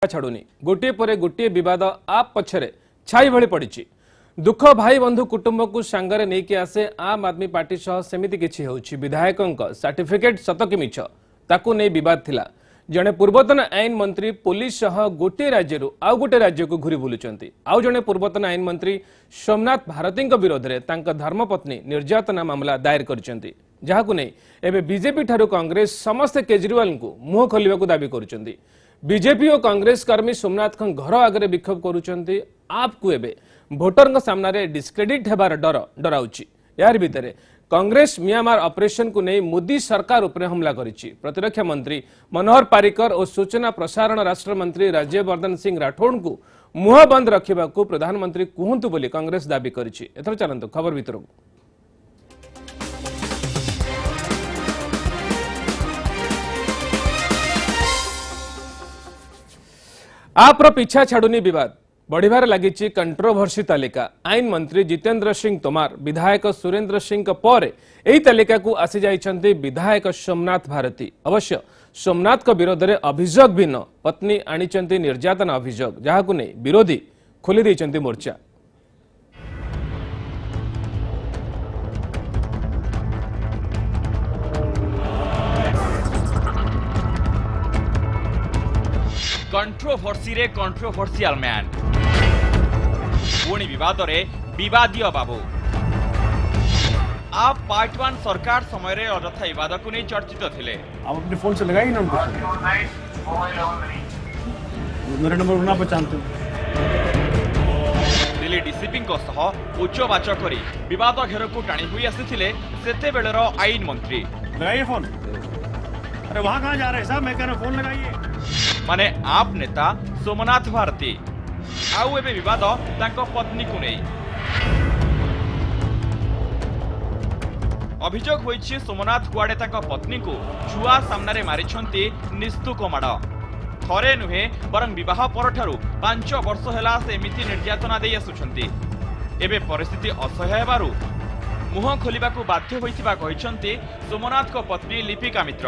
छाड़ुनी गोटे पर गोटे विवाद आप पछरे छाई भली पड़ी। दुख भाई बंधु कुटुंब को सांगरे नहीं कि आसे आम आदमी पार्टी सह सेमिति किछि होछि। विधायकों सर्टिफिकेट सत कि मिछ ताकू नहीं विवाद थिला। जड़े पूर्वतन आईन मंत्री पुलिस सह गोटे राज्य आउ गोटे राज्य को घूरी बुलुचंती। आउ जड़े पूर्वतन आईन मंत्री सोमनाथ भारती विरोध में धर्मपत्नी निर्यातना मामला दायर करछंती, जहाकू नहीं एबे बीजेपी ठारू कांग्रेस समस्त केजरीवाल को मुह खोलिबा को दाबी करुचंती। बीजेपी और कांग्रेस कर्मी सोमनाथ घर आगे विक्षोभ करुचंती। आपको एबे भोटर सामने डिस्क्रेडिट हेबार डर डराउची। यार भितर कांग्रेस म्यांमार ऑपरेशन को नहीं मोदी सरकार उपर हमला करिछि। प्रतिरक्षा मंत्री मनोहर पारिकर और सूचना प्रसारण राष्ट्र मंत्री राज्यवर्धन सिंह राठौड़ को मुह बंद रखा प्रधानमंत्री कहतु बोली कांग्रेस दाबी करिछि। एथर चलंतु खबर भितर। आप्र पीछा छाड़ुनी विवाद बढ़िबार लगी कंट्रोवर्सी तालिका। आईन मंत्री जितेंद्र सिंह तोमार विधायक सुरेंद्र सिंह पर यही तालिका को आसी जाइछन्ति विधायक सोमनाथ भारती। अवश्य सोमनाथ विरोध में अभियोग भिन्न पत्नी आनिचन्ति निर्यातना अभियोग, जहाकू नहीं विरोधी खोली दैछन्ति मोर्चा। कंट्रोवर्सी रे कंट्रोवर्शियल मैन पुणी विवाद रे विवादीय बाबू। आप पार्ट वन सरकार समय रे अଯଥା विवाद को नहीं चर्चित थिले। आप अपने फोन से लगाइए ना उनको। मेरा नंबर ना पहचानते। दिल्ली डीसीपी को सह उच्चवाच करी विवाद घेर को टाणी हुई आसीथिले सेते बेलर आईन मंत्री। लगाइए फोन। अरे वहां कहां जा रहे हैं साहब? मैं कह रहा फोन लगाइए। माने आप नेता सोमनाथ भारती आउ एबे विवाद तांको पत्नी को नहीं। अभियोग होइछि सोमनाथ कुआडे तांको पत्नी को छुआ सामने मारिछन्ति निस्तुक माड़। थरे नुहे बरं विवाह परठारु 5 वर्ष हेला से एमिति निर्यातना देई आसुछन्ति। एबे परिस्थिति असह्य हेबारु मुह खोलिबा को बाध्य होइथिबा कहिछन्ति सोमनाथ को पत्नी लिपिका मित्र।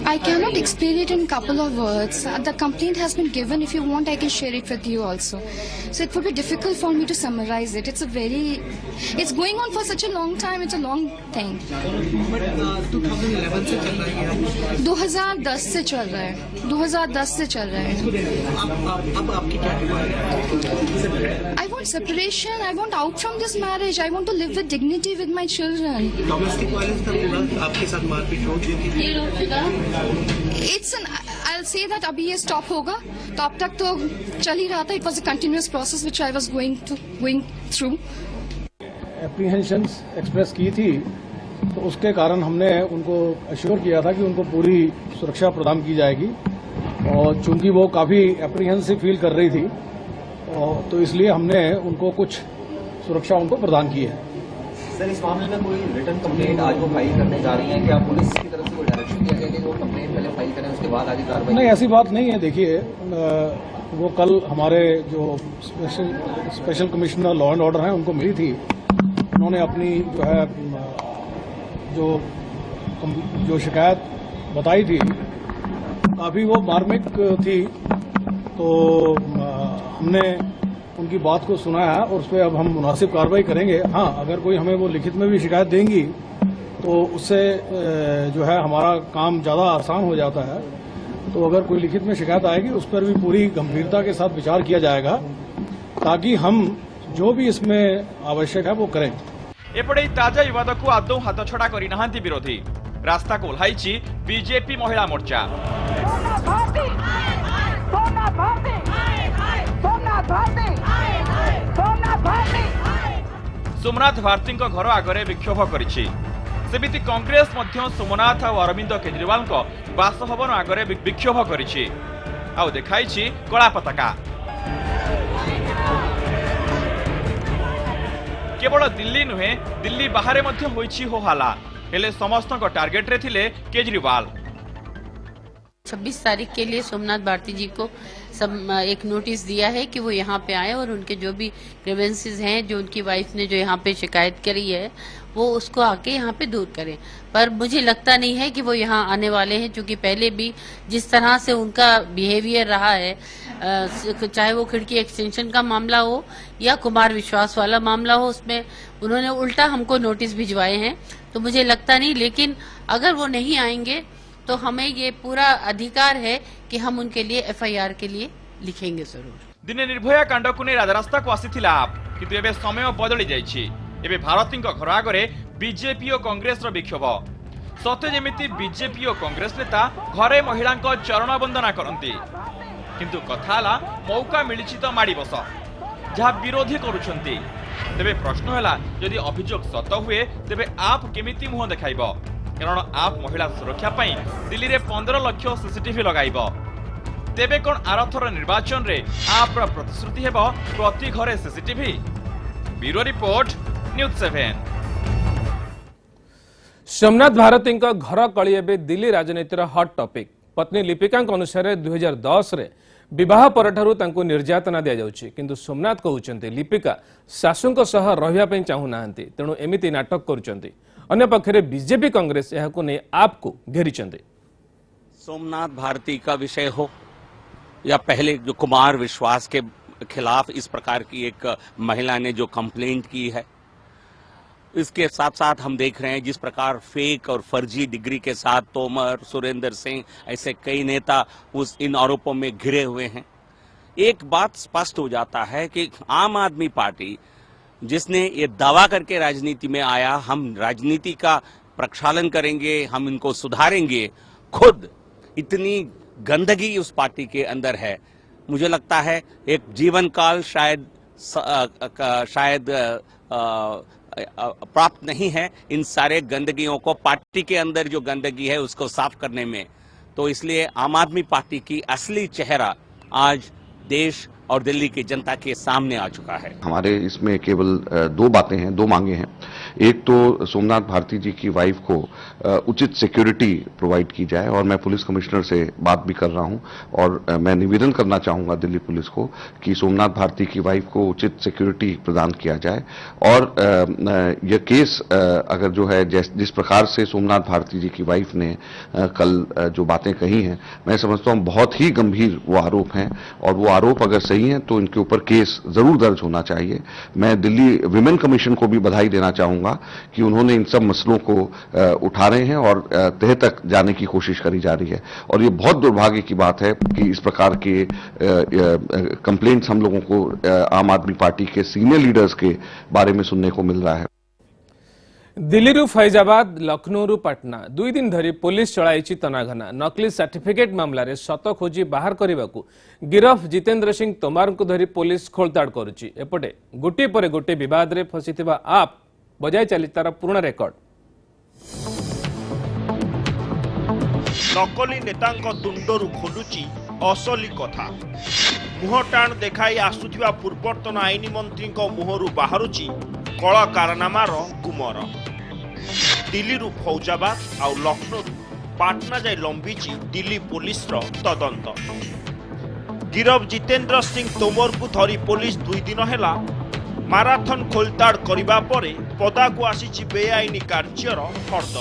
I cannot explain it in a couple of words. The complaint has been given. If you want, I can share it with you also. So it would be difficult for me to summarize it. It's going on for such a long time. It's a long thing. 2011 से चल रहा है। 2010 से चल रहा है। 2010 से चल रहा है। अब आपकी क्या डिमांड है? I want separation. I want out from this marriage. I want to live with dignity with my children. Domestic violence का पूरा आपके साथ मारपीट हो चुकी। I'll say that अभी ये stop होगा, तो अब तक तो चल ही रहा था। It was a continuous process which I was going through. Apprehensions express की थी, तो उसके कारण हमने उनको अश्योर किया था कि उनको पूरी सुरक्षा प्रदान की जाएगी। और चूंकि वो काफ़ी एप्रीहेंसिव फील कर रही थी, तो इसलिए हमने उनको कुछ सुरक्षा उनको प्रदान की है। सर, इस मामले में कोई रिटर्न कंप्लेंट आज वो फाइल करने जा रही हैं कि आप पुलिस की तरफ से कोई डायरेक्शन दिया गया कि वो कंप्लेंट पहले फाइल करें उसके बाद आगे कार्रवाई? नहीं, ऐसी बात नहीं है। देखिए, वो कल हमारे जो special commissioner law and order हैं उनको मिली थी। उन्होंने अपनी जो शिकायत बताई थी काफ़ी वो मार्मिक थी, तो हमने उनकी बात को सुना है और उस पर अब हम मुनासिब कार्रवाई करेंगे। हाँ, अगर कोई हमें वो लिखित में भी शिकायत देंगी तो उससे जो है हमारा काम ज़्यादा आसान हो जाता है। तो अगर कोई लिखित में शिकायत आएगी उस पर भी पूरी गंभीरता के साथ विचार किया जाएगा, ताकि हम जो भी इसमें आवश्यक है वो करें। एपटे ताजा विवाद को आदौ हाथ छड़ा करी नहांती विरोधी। रास्ता को ओह्लाइछि बीजेपी महिला मोर्चा। सोमनाथ भारती घर आगे विक्षोभ करिछि। सेमिति कांग्रेस मध्य सोमनाथ और अरविंद केजरीवाल बासभवन आगे विक्षोभ करिछि। आउ देखाइछि कला पताका। केवल दिल्ली नुहे दिल्ली बाहर मध्य होइछि हो हाला, हेले समस्त टार्गेट रे थिले केजरीवाल। 26 तारीख के लिए सोमनाथ भारती जी को सब एक नोटिस दिया है कि वो यहाँ पे आए और उनके जो भी ग्रीवेंसेस हैं, जो उनकी वाइफ ने जो यहाँ पे शिकायत करी है, वो उसको आके यहाँ पे दूर करें। पर मुझे लगता नहीं है कि वो यहाँ आने वाले हैं, क्योंकि पहले भी जिस तरह से उनका बिहेवियर रहा है, चाहे वो खिड़की एक्सटेंशन का मामला हो या कुमार विश्वास वाला मामला हो, उसमें उन्होंने उल्टा हमको नोटिस भिजवाए हैं। तो मुझे लगता नहीं, लेकिन अगर वो नहीं आएंगे तो हमें ये पूरा अधिकार है कि हम उनके लिए एफआईआर के लिए लिखेंगे जरूर। दिने निर्भया कांड को नहीं राजरास्ता को आसीथिला आप, किंतु एबे समय बदली जाइछि। एबे भारती घर आगे बीजेपी और कांग्रेस विक्षोभ सते जेमिति बीजेपी और कांग्रेस नेता घरे महिला चरण वंदना करती, किंतु कथा मौका मिली तो माड़ी बस जहाँ विरोधी करुछंती। तेबे प्रश्न है, यदि अभियोग सत हुए तेबे आप केमिति मुह देखाइब? कारण आप महिला सुरक्षा पाई दिल्ली रे 15 लाख सीसीटीवी लगाइब। तेबे कोन आरथर निर्वाचन रे आप प्रतिश्रुति हेब प्रति घरे CCTV? Bureau report, news 7। Somnath Bharti घर कली एवं दिल्ली राजनीतिर हॉट टॉपिक। पत्नी लिपिका अनुसार 2010 रे विवाह परठारु तांको निर्यातना दिया जाउछि, किंतु सोमनाथ कहउछन्ते लिपिका सासुंक सह रहिया पई चाहू नाहंती, तेणु एमिति नाटक करूछन्ती। अन्य पक्षरे बीजेपी कांग्रेस यहाको नै आपको घेरिछन्ते। सोमनाथ भारती का विषय हो या पहले जो कुमार विश्वास के खिलाफ इस प्रकार की एक महिला ने जो कंप्लेंट की है, इसके साथ साथ हम देख रहे हैं जिस प्रकार फेक और फर्जी डिग्री के साथ तोमर, सुरेंद्र सिंह ऐसे कई नेता इन आरोपों में घिरे हुए हैं। एक बात स्पष्ट हो जाता है कि आम आदमी पार्टी जिसने ये दावा करके राजनीति में आया, हम राजनीति का प्रक्षालन करेंगे, हम इनको सुधारेंगे, खुद इतनी गंदगी उस पार्टी के अंदर है। मुझे लगता है एक जीवन काल शायद प्राप्त नहीं है इन सारे गंदगियों को, पार्टी के अंदर जो गंदगी है उसको साफ करने में। तो इसलिए आम आदमी पार्टी की असली चेहरा आज देश और दिल्ली की जनता के सामने आ चुका है। हमारे इसमें केवल दो बातें हैं, दो मांगे हैं। एक तो सोमनाथ भारती जी की वाइफ को उचित सिक्योरिटी प्रोवाइड की जाए, और मैं पुलिस कमिश्नर से बात भी कर रहा हूं, और मैं निवेदन करना चाहूंगा दिल्ली पुलिस को कि सोमनाथ भारती की वाइफ को उचित सिक्योरिटी प्रदान किया जाए। और यह केस अगर जो है जिस प्रकार से सोमनाथ भारती जी की वाइफ ने कल जो बातें कही हैं, मैं समझता हूं बहुत ही गंभीर वो आरोप हैं, और वो आरोप अगर सही हैं तो इनके ऊपर केस जरूर दर्ज होना चाहिए। मैं दिल्ली विमेन कमीशन को भी बधाई देना चाहूंगा कि उन्होंने इन सब मसलों को उठा रहे हैं और तह तक जाने की कोशिश करी जा रही है। और ये बहुत दुर्भाग्य की बात है कि इस प्रकार के कंप्लेंट्स हम लोगों को आम आदमी पार्टी के सीनियर लीडर्स के बारे में सुनने को मिल रहा है। दिल्ली फैजाबाद, लखनऊ पटना 2 दिन धरी पुलिस चलाई तनाघना। नकली सर्टिफिकेट मामलें सत खोजी बाहर करने को गिरफ जितेंद्र सिंह तोमार को धरी पुलिस खोलताड़ करुच्ची। एपटे गोटे पर गोटे विवाद रे फसीथिबा आप बजाय चली तार पुराना रेकर्ड। नकली नेतांक तुंडरू खोलुची असली कथा। मुह टाण देखाई आसुथिबा पूर्वतन आईन मंत्री मुहरु बाहरुची कला कारनामार गुमर। दिल्ली फौजाबाद आउ लखनऊ पाटना जाए लंबीची दिल्ली पुलिस तदंत। गिरफ जितेंद्र सिंह तोमर को धरी पुलिस 2 दिन है माराथन खोलताड़ करने पर पदा को आसी बेआईनी कार्यर फर्द।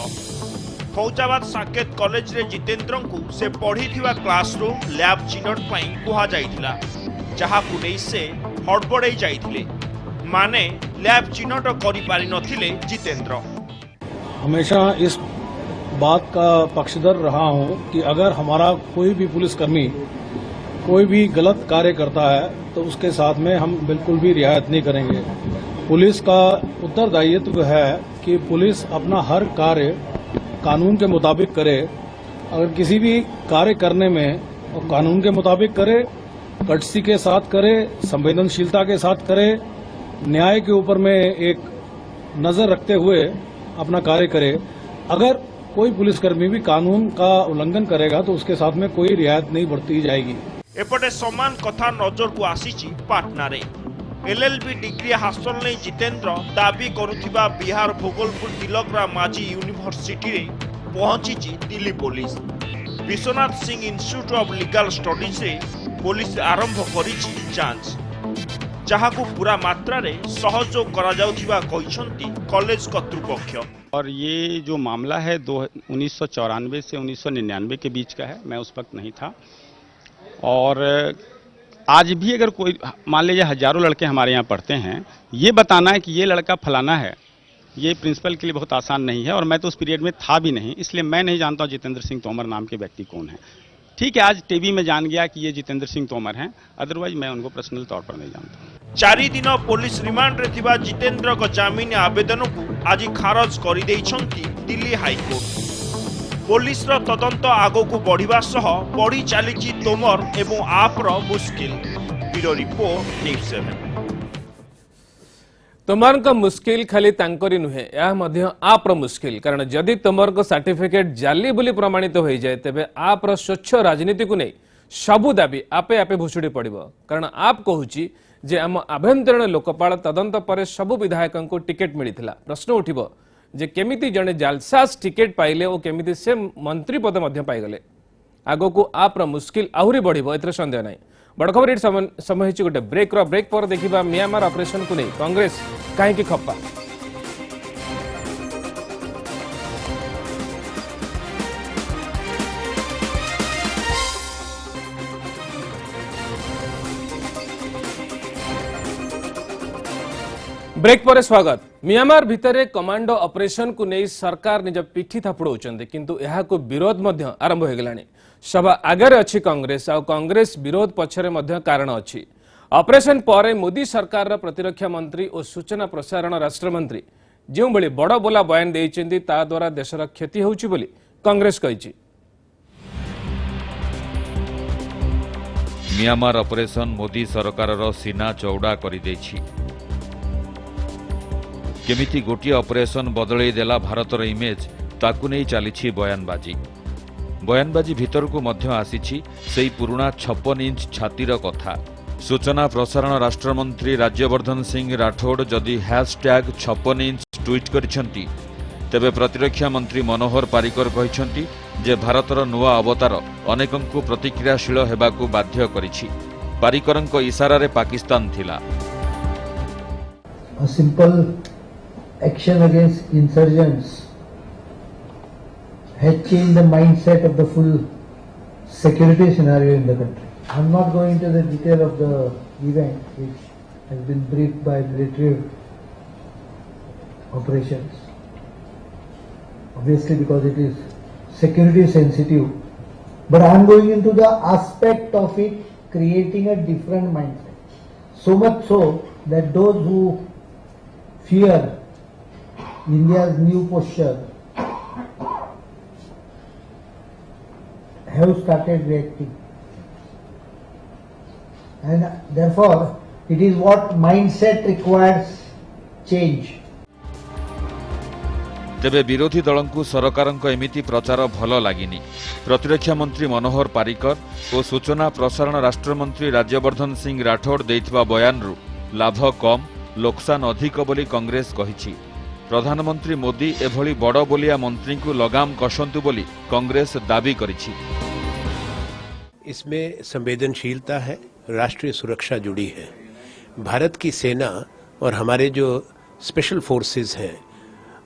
फौजाबाद साकेत कॉलेज रे जितेंद्र को से पढ़ी क्लासरूम लैब चिन्हट कहा जाइथिला, जहाँ को नहीं से हड़बड़े जाइथिले। माने लैब चिन्हट करि पारि नथिले जितेंद्र। हमेशा इस बात का पक्षधर रहा हूं कि अगर हमारा कोई भी पुलिसकर्मी कोई भी गलत कार्य करता है तो उसके साथ में हम बिल्कुल भी रियायत नहीं करेंगे। पुलिस का उत्तरदायित्व है कि पुलिस अपना हर कार्य कानून के मुताबिक करे। अगर किसी भी कार्य करने में और कानून के मुताबिक करे, कटसी के साथ करे, संवेदनशीलता के साथ करे, न्याय के ऊपर में एक नजर रखते हुए अपना कार्य करे। अगर कोई पुलिसकर्मी भी कानून का उल्लंघन करेगा तो उसके साथ में कोई रियायत नहीं बरती जाएगी। एपटे समान कथा नजर को आसीची पाटना रे। एलएलबी डिग्री हासिल नहीं जितेंद्र दाबी करुथिबा बिहार भोगलपुर तिलकराम माझी यूनिवर्सिटी रे पहुंची Delhi police. Vishwanath Singh institute of legal studies रे पुलिस आरंभ करिछि जांच जहाकू पूरा मात्रा रे सहयोग करा जाउथिबा कहिसंती कॉलेज कर्तृपक्ष। और ये जो मामला है 1994 से 1999 के बीच का है, मैं उस वक्त नहीं था। और आज भी अगर कोई मान लीजिए हजारों लड़के हमारे यहाँ पढ़ते हैं, ये बताना है कि ये लड़का फलाना है, ये प्रिंसिपल के लिए बहुत आसान नहीं है। और मैं तो उस पीरियड में था भी नहीं, इसलिए मैं नहीं जानता हूँ जितेंद्र सिंह तोमर नाम के व्यक्ति कौन है। ठीक है, आज टीवी में जान गया कि ये जितेंद्र सिंह तोमर हैं, अदरवाइज मैं उनको पर्सनल तौर पर नहीं जानता। 4 दिन पुलिस रिमांड रे थिबा जितेंद्र को जमीन आवेदन को आज खारज कर दिल्ली हाईकोर्ट। पुलिस रो तदंत आगो को बढ़िबा सह बढ़ी चली तोमर एवं आप रो मुश्किल। Bureau report news 7। तोमर का मुश्किल खाली तांकरी नुहे, यह मध्य आप्र मुश्किल। कारण जदि तोमर को सर्टिफिकेट जाली बोली प्रमाणित हो जाए तेबे आप्र स्वच्छ राजनीति को नहीं सबु दाबी आपे आपे भुसुड़ी पड़िबो। कारण आप कहूची जे आम आभ्यंतरीण लोकपाल तदंत पर सबु विधायकों को टिकेट मिलिथिला। प्रश्न उठिबो जे केमिति जने जालसास टिकेट पाइले और केमिति से मंत्री पद मध्य पाइगले। आगो को आप्र मुश्किल आहुरी बढ़िबो, एथरे संदेह नहीं। बड़ खबर ये समय गोटे ब्रेक पर देखा म्यांमार ऑपरेशन को नहीं कांग्रेस कहीं खप्पा। ब्रेक पर स्वागत। म्यांमार भितर कमांडो ऑपरेशन को नहीं सरकार निज पिठी थापुड़ाउछन्ते, किंतु यह को विरोध मध्य आरंभ हो गलानी। सभा आगे अच्छी कांग्रेस आ कांग्रेस विरोध पछरे मध्य कारण अच्छी। ऑपरेशन पर मोदी सरकार प्रतिरक्षा मंत्री और सूचना प्रसारण राष्ट्र मंत्री जो बड़ी बड़ बोला बयान देइछन्ती ता द्वारा देशर क्षति होउछि बोली कांग्रेस कहिछि। म्यांमार ऑपरेशन मोदी सरकार सीना चौड़ा कर देछि। केमिति गोटे ऑपरेशन बदलई देला भारतर इमेज ताकू नहीं चली बयानबाजी भितर को मध्य आसीछि सेई पुराना 56 इंच छातीर कथा। सूचना प्रसारण राष्ट्रमंत्री राज्यवर्धन सिंह राठौड़ जदि #56 इंच ट्वीट करिसेंती तेबे प्रतिरक्षा मंत्री मनोहर पारिकर कहिसेंती जे भारतर नुआ अवतार अनेकंकु प्रतिक्रियाशील हेबाकू बाध्य करिछि। पारिकरंक इशारा रे पाकिस्तान थिला। A simple action against insurgents has changed the mindset of the full security scenario in the country. I'm not going into the detail of the event which has been briefed by military operations, obviously because it is security sensitive, but I'm going into the aspect of it creating a different mindset. So much so that those who fear India's new posture have started reacting, and therefore it is what mindset requires change. तेबे विरोधी दलंकु सरकारंक एमिति प्रचार भल लागिनी। प्रतिरक्षा मंत्री मनोहर पारिकर और सूचना प्रसारण राष्ट्रमंत्री राज्यवर्धन सिंह राठौड़ देइथिबा बयानरु लाभ कम लोकसान अधिक बोली कांग्रेस कहिछि। प्रधानमंत्री मोदी एभली बड़ बोलिया मंत्री को लगाम कसंतु बोली कांग्रेस दाबी करिछि। इसमें संवेदनशीलता है, राष्ट्रीय सुरक्षा जुड़ी है। भारत की सेना और हमारे जो स्पेशल फोर्सेस हैं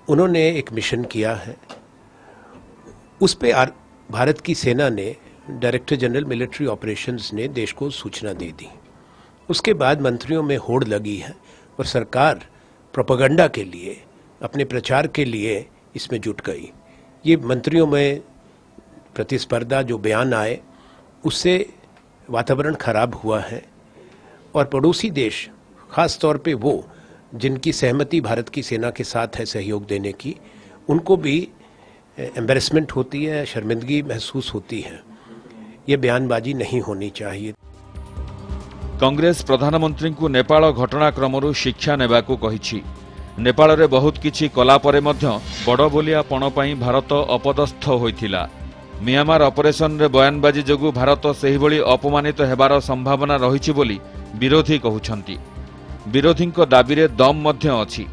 उन्होंने एक मिशन किया है, उस पे भारत की सेना ने डायरेक्टर जनरल मिलिट्री ऑपरेशंस ने देश को सूचना दे दी। उसके बाद मंत्रियों में होड़ लगी है और सरकार प्रोपेगेंडा के लिए, अपने प्रचार के लिए इसमें जुट गई। ये मंत्रियों में प्रतिस्पर्धा जो बयान आए उससे वातावरण खराब हुआ है और पड़ोसी देश, खास तौर पे वो जिनकी सहमति भारत की सेना के साथ है सहयोग देने की, उनको भी एम्बैरेसमेंट होती है, शर्मिंदगी महसूस होती है। ये बयानबाजी नहीं होनी चाहिए। कांग्रेस प्रधानमंत्री को नेपाल घटनाक्रमरू शिक्षा नेबाकू कहिछि। नेपाल रे बहुत किछि कला परे मध्य बड़ बोलियापण पई भारत अपदस्थ होइथिला। म्यांमार ऑपरेशन रे बयानबाजी जोगु भारत सेहिभଳି अपमानित हेबार संभावना रहिछि बोली विरोधी कहउछन्ति। विरोधीक दाबी रे दम मध्य अछि,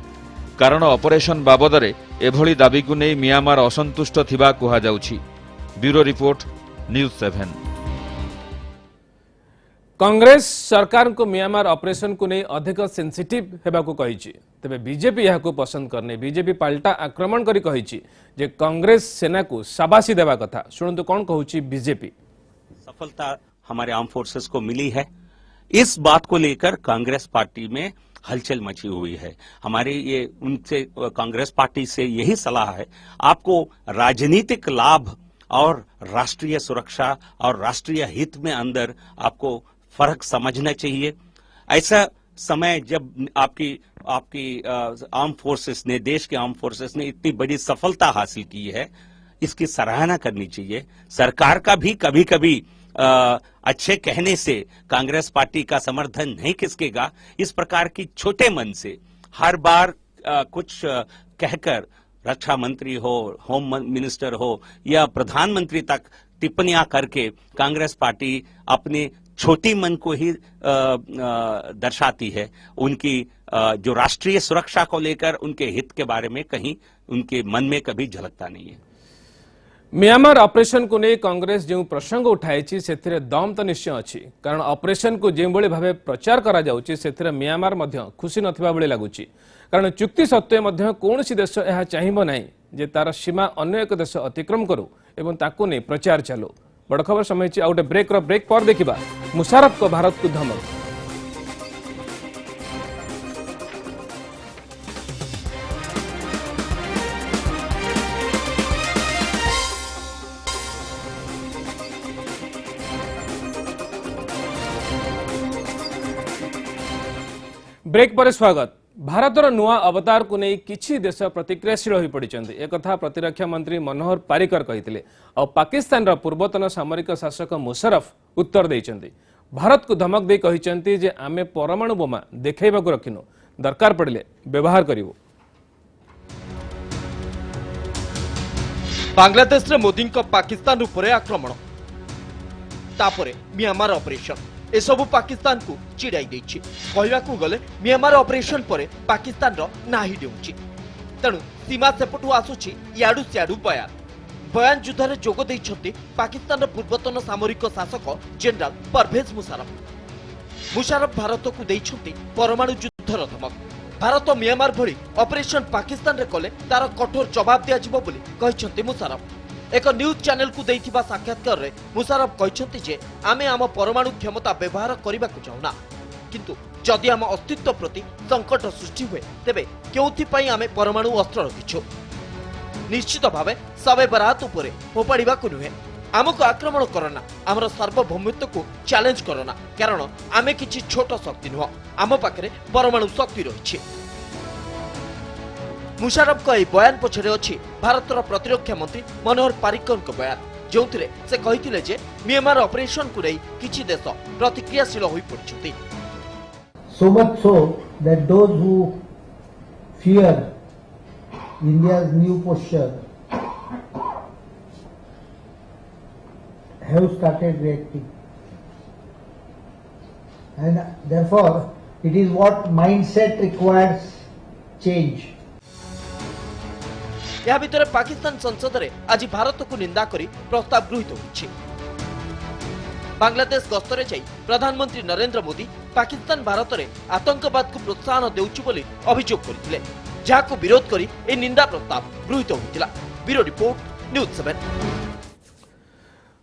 कारण ऑपरेशन बाबदरे एभଳି दाबी को नै म्यांमार असंतुष्ट थिबा कुहा जाउछि। Bureau report, news 7। कांग्रेस सरकार को म्यांमार ऑपरेशन को नहीं अधिक सेंसिटिव हेबाकू कहिछि तेबे बीजेपी यहाकू पसंद करने बीजेपी पाल्टा आक्रमण करी कहिछि जे कांग्रेस सेना को शाबाशी देवा कथा। सुनंतु कौन कहूछि बीजेपी। सफलता हमारे आर्म फोर्सेस को मिली है, इस बात को लेकर कांग्रेस पार्टी में हलचल मची हुई है। हमारे ये उनसे कांग्रेस पार्टी से यही सलाह है, आपको राजनीतिक लाभ और राष्ट्रीय सुरक्षा और राष्ट्रीय हित में अंदर आपको फर्क समझना चाहिए। ऐसा समय जब आपकी आर्म फोर्सेस ने, देश के आर्म फोर्सेस ने इतनी बड़ी सफलता हासिल की है, इसकी सराहना करनी चाहिए। सरकार का भी कभी कभी अच्छे कहने से कांग्रेस पार्टी का समर्थन नहीं खिसकेगा। इस प्रकार की छोटे मन से हर बार कुछ कहकर रक्षा मंत्री हो, होम मिनिस्टर हो या प्रधानमंत्री तक टिप्पणियां करके कांग्रेस पार्टी अपने छोटी मन को ही दर्शाती है। उनकी जो राष्ट्रीय सुरक्षा को लेकर उनके हित के बारे में कहीं उनके मन में कभी झलकता नहीं है। म्यांमार ऑपरेशन को नहीं कांग्रेस जो प्रसंग उठाई से दम तो निश्चय अच्छी, कारण ऑपरेशन को जो भाव प्रचार करा म्यांमार खुशी नथिबा भली लगुच। कारण चुक्ति सत्वे कौन देश यह चाहिए ना जे तार सीमा अन्य एक देश अतिक्रम करू एवं ताकू नहीं प्रचार चालू। बड़ खबर समय आ गोटे ब्रेक पर देखा मुशारफ को भारत को धमक। ब्रेक पर स्वागत। भारतर नुआ अवतार को नहीं किछि देश प्रतिक्रियाशील हो पड़िचंदी एक कथा प्रतिरक्षा मंत्री मनोहर पारिकर कहिथिले और पाकिस्तान रा पूर्वतन सामरिक शासक मुशरफ उत्तर देइचंदी। भारत को धमक दे कहिचंती जे आमे परमाणु बोमा देखैबाकू रखिनु, दरकार पड़िले व्यवहार करिवो। बांग्लादेश रे मोदी पाकिस्तान उपरे आक्रमण तापरे म्यांमार ऑपरेशन एसबू पाकिस्तान को चिड़ाई देछि। कहवाकू गले म्यांमार ऑपरेशन परे पाकिस्तान रो नाही देउछि, तेणु सीमा सेपटू आसुछि याडू सियाडू बयान युद्ध रे जोग दैछंती पाकिस्तान रो पूर्वतन सामरिक शासक जनरल परवेज मुशरफ भारत को दैछंती परमाणु युद्धर धमक। भारत म्यांमार भली ऑपरेशन पाकिस्तान रे कले तार कठोर जवाब दिया जिवो बोली कहिसंती मुशरफ। एक न्यूज चैनल को देइथिबा साक्षात्कार रे मुशरफ कहिसंती जे आमे आम परमाणु क्षमता व्यवहार करबा को चाहूना, किंतु जदि आम अस्तित्व प्रति संकट सृष्टि हुए तेबे केउथि पई आमे परमाणु अस्त्र रखिछु। निश्चित भावे सबे बरात उपरे फोपाड़ीबा को नुहे, आमको आक्रमण करना, आमर सार्वभौमत्व को चैलेंज करना, कारण आमे किछि छोट शक्ति नुह, आम पाखरे परमाणु शक्ति रहिछि। मुशरफ का बयान पछरे अछि भारतर प्रतिरक्षा मंत्री मनोहर पारिकर को बयान, जो से कहिथिले जे म्यांमार ऑपरेशन को नहीं किछि देश प्रतिक्रियाशील होई पड़िछथि। So much so that those who fear India's new posture have started reacting, and therefore it is what mindset requires change. या भितर पाकिस्तान संसद रे आज भारत को निंदा करी प्रस्ताव गृहीत होइछि। बांग्लादेश गस्तरे जाई प्रधानमंत्री नरेंद्र मोदी पाकिस्तान भारत रे आतंकवाद को प्रोत्साहन देउछि बोली अभियोग करिथिले, जाको विरोध करी ए निंदा प्रस्ताव गृहीत होइतिला। Bureau report news 7।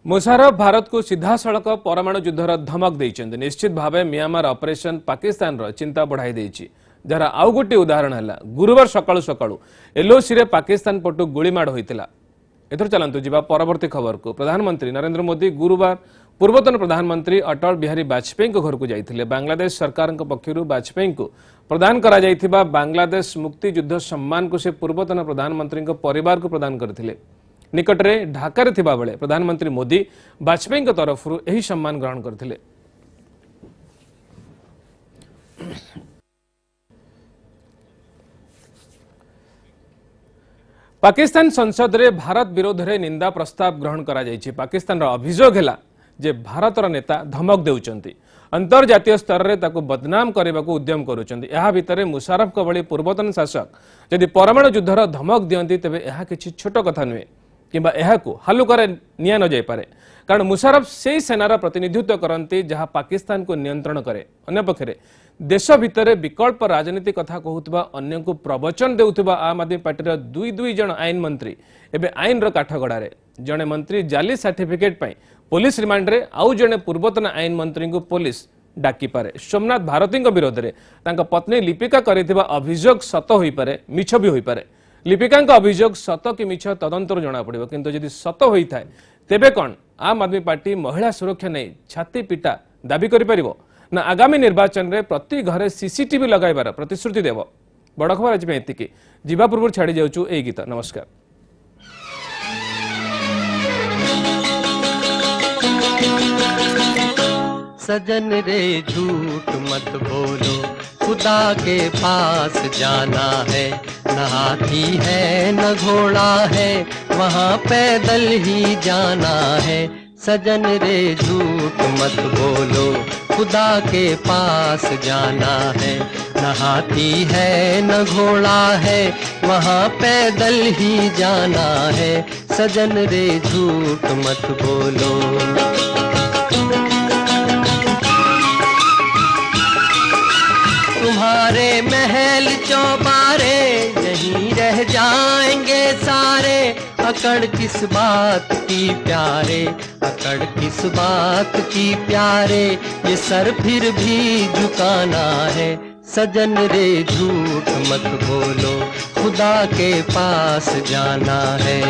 Musharraf Bharat को सीधा सड़क परमाणु युद्धर धमक देइचंदी। निश्चित भावे म्यांमार ऑपरेशन पाकिस्तान रो चिंता बढ़ाई देइछि, जार आउ गोटे उदाहरण है गुरुवार सकाळु सकाळु एलओसी रे पाकिस्तान पटु गोलीमाड़ होइतिला। एथर चलंतु जिबा परवर्ती खबर को। प्रधानमंत्री नरेंद्र मोदी गुरुवार पूर्वतन प्रधानमंत्री अटल बिहारी वाजपेयी घर को जाइथिले। बांग्लादेश सरकार पक्षरु वाजपेयी को प्रदान करा जाइथिबा बांग्लादेश मुक्ति युद्ध सम्मान को से पूर्वतन प्रधानमंत्री परिवार को प्रदान करथिले। निकटरे ढाका रे थिबा बेले प्रधानमंत्री मोदी वाजपेयी तरफरु एही सम्मान ग्रहण करथिले। पाकिस्तान संसद रे भारत विरोध रे निंदा प्रस्ताव ग्रहण करा जायछि। पाकिस्तान रो अभियोग हैला जे भारतर नेता धमक देउचंती, अंतर्जातीय स्तर रे ताकू बदनाम करबाकू उद्यम करूचंती। एहा भितरे मुशरफ को भली पूर्वतन शासक यदि परमाणु युद्धर धमक दियंती तेबे एहा किछि छोट कथा नुहे, किंबा एहाकू हालुकारे निया न जाय पारे। कारण मुशरफ से सेनार प्रतिनिधित्व करती जहां पाकिस्तान को नियंत्रण करे। अन्य पक्षरे देश भितर विकल्प राजनीति कथा कहूथबा अन्य को प्रवचन देउथबा आम आदमी पार्टी दुई जन आईन मंत्री एबे आईन रो काठगड़ारे। जने मंत्री जाली सर्टिफिकेट पई पुलिस रिमांड रे, आउ जने पूर्वतन आईन मंत्री को पुलिस डाकी पारे। सोमनाथ भारती विरोध में पत्नी लिपिका करिथिबा अभियोग सत होई पारे, मिछ भी होई पारे। लिपिका अभियोग सत कि मिछ तदंतर जना पड़िबो, किंतु यदि सत होई थाए तेबे कौन आम आदमी पार्टी महिला सुरक्षा नहीं छाती पिटा दाबी करि परिबो ना आगामी निर्वाचन रे प्रति घरे सीसीटीवी लगाइबार प्रतिश्रुति देव। बड़ खबर आज एतिकी। जीवा पूर्व छाड़ी जाउछु ए गीत। नमस्कार। सजन रे झूठ मत बोलो, खुदा के पास जाना है। न हाथी है न घोड़ा है, वहाँ पैदल ही जाना है। सजन रे झूठ मत बोलो, खुदा के पास जाना है। न हाथी है न घोड़ा है, वहाँ पैदल ही जाना है। सजन रे झूठ मत बोलो। तुम्हारे महल चौबारे यहीं रह जाएंगे सारे। अकड़ किस बात की प्यारे, अकड़ किस बात की प्यारे। ये सर फिर भी झुकाना है। सजन रे झूठ मत बोलो, खुदा के पास जाना है।